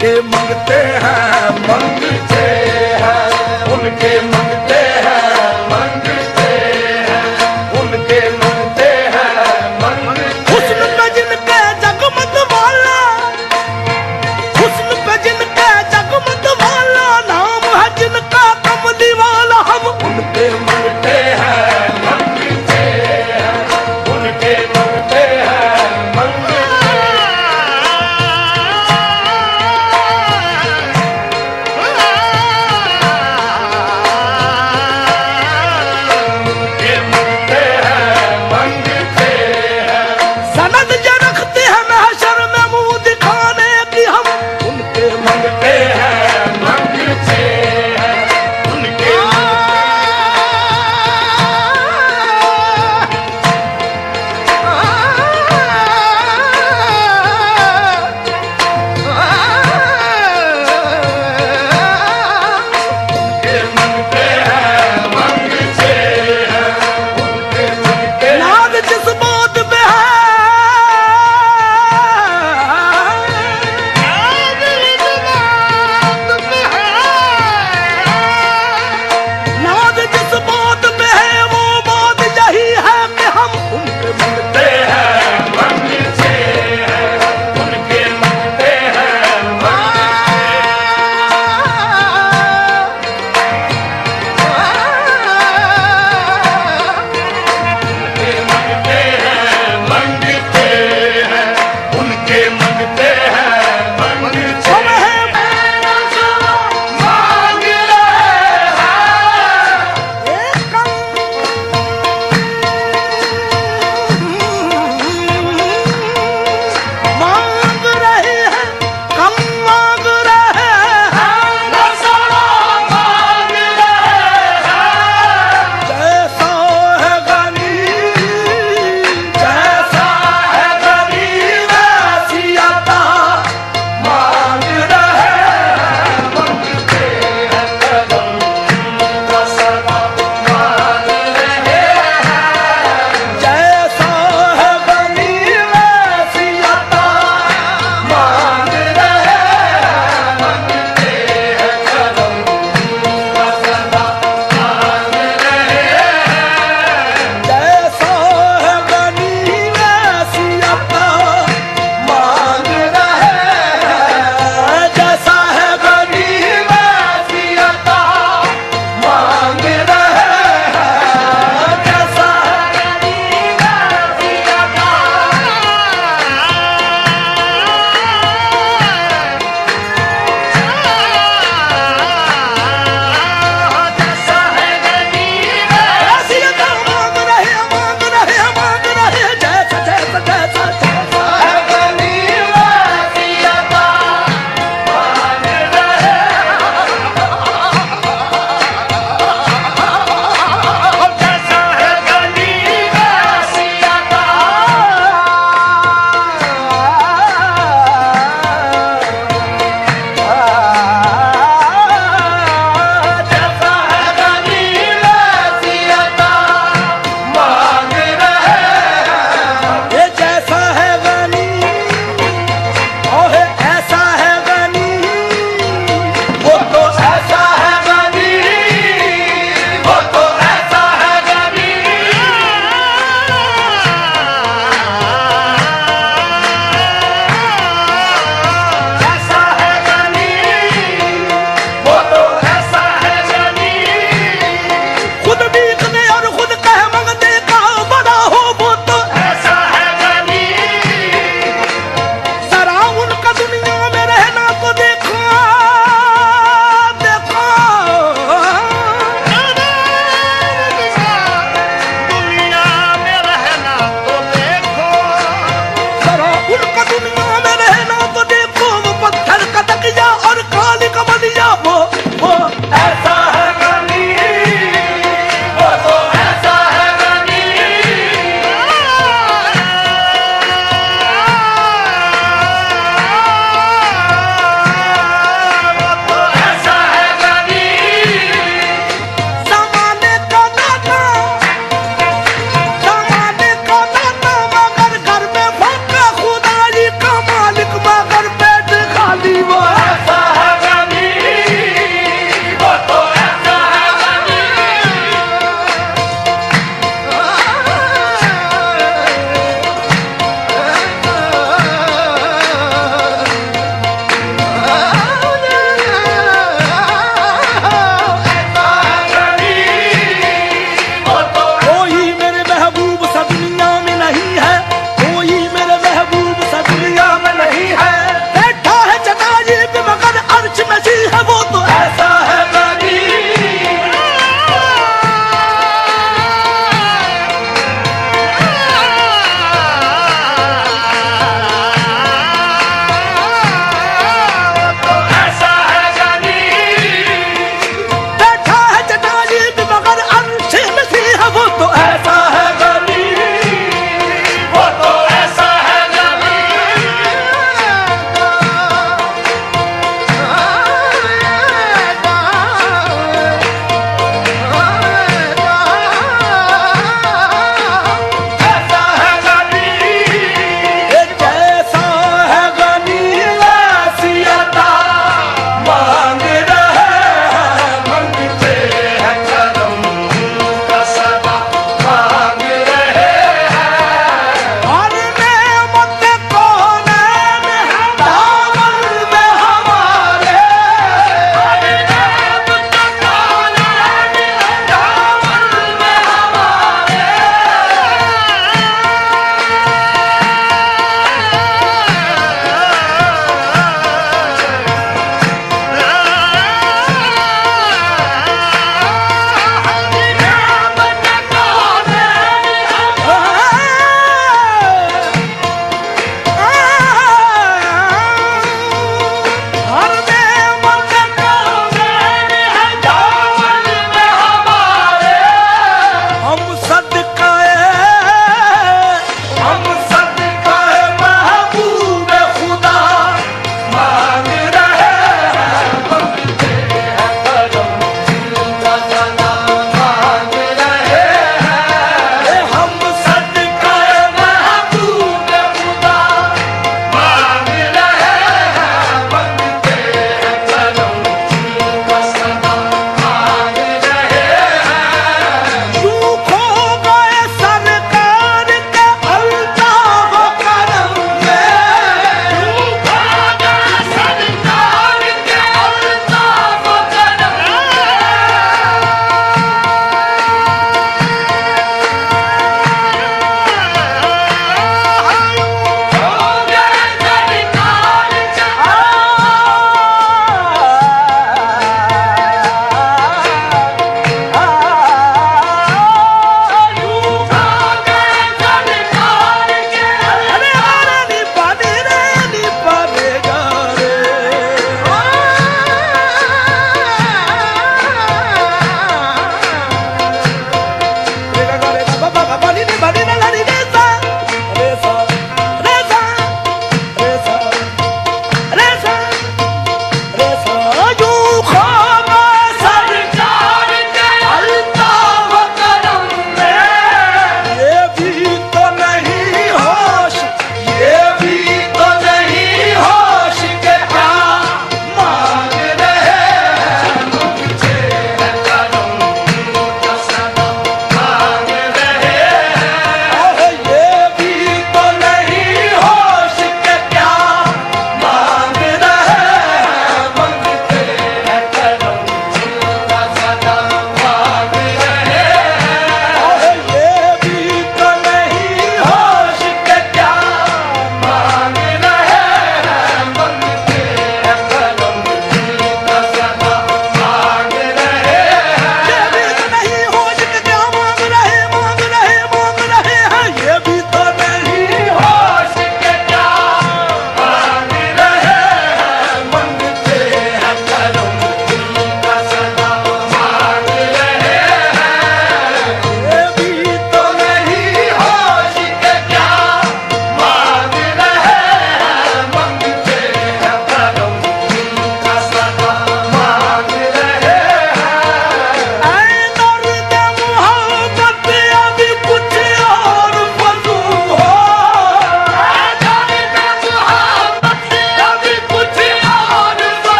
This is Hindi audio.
उनके मंगते हैं मंगते हैं, उनके मंगते हैं मंगते हैं, उनके मंगते हैं मंगते। हुस्न पे जिनके जगमग वाला, हुस्न पे जिनके जगमग वाला, नाम है जिनका कमली वाला। हम उनके मंगते हैं मंगते हैं, उनके मंगते हैं मंगते। उनके मंगते हैं मंगते हैं, सनद ये रखते हैं महशर में मुंह दिखाने की। हम उनके मंगते हैं मंगते हैं, उनके मंगते हैं मंगते हैं, उनके मंगते हैं। नाज जिस बात पे है, नाज जिस बात पे है वो बात यही है कि हम उनके मंगते हैं मंगते हैं, उनके मंगते हैं उनके मंगते हैं मंगते हैं, उनके मंगते हैं मंगते। मांग रहे मांग रहे हैं, कम मांग रहे हैं। नज़ारा मांग रहे हैं, जैसा है गनी, जैसा है गरीब वैसी अता मांग रहे हैं, मंगते हैं कदम का सदा मांग रहे हैं, जैसा है गनी वैसी अता मांग रहे हैं, मंगते हैं कदम का सदा मांग रहे हैं, जैसा है गनी वैसी अता मांग रहे हैं, जैसा है गरीब वैसी अता मांग रहे हैं, जैसा है गरीब वैसी अता। जैसा है गरीब ऐसी अता मांग रहे हैं, मांग रहे हैं, मांग रहे हैं। जैसा जैसा जैसा जैसा है गरीब वैसी अता मांग रहे हैं, जैसा है गरीब वैसी अता। जैसा है गरीब वैसी अता मांग रहे हैं, ये जैसा है गनी, ओहे ऐसा है गनी, वो तो ऐसा है गरीब, वो तो ऐसा है गरीब, ऐसा है गरीब, वो तो ऐसा है गरीब, खुद बीतने और खुद कह मंगते का बड़ा हो वो तो। ऐसा है गरीब, जरा उनका दुनिया में रहना तो देखो, देखो। दुनिया में रहना तो देखो, जरा उनका दुनिया में रहना तो देखो। वो पत्थर का तकिया और काली कमलिया, वो ऐसा है गरीब, वो तो ऐसा है गरीब, वो तो ऐसा है गरीब, जमाने का दाता, जमाने का दाता मगर घर में भक्का खुदाई का मालिक मगर पेट खाली वो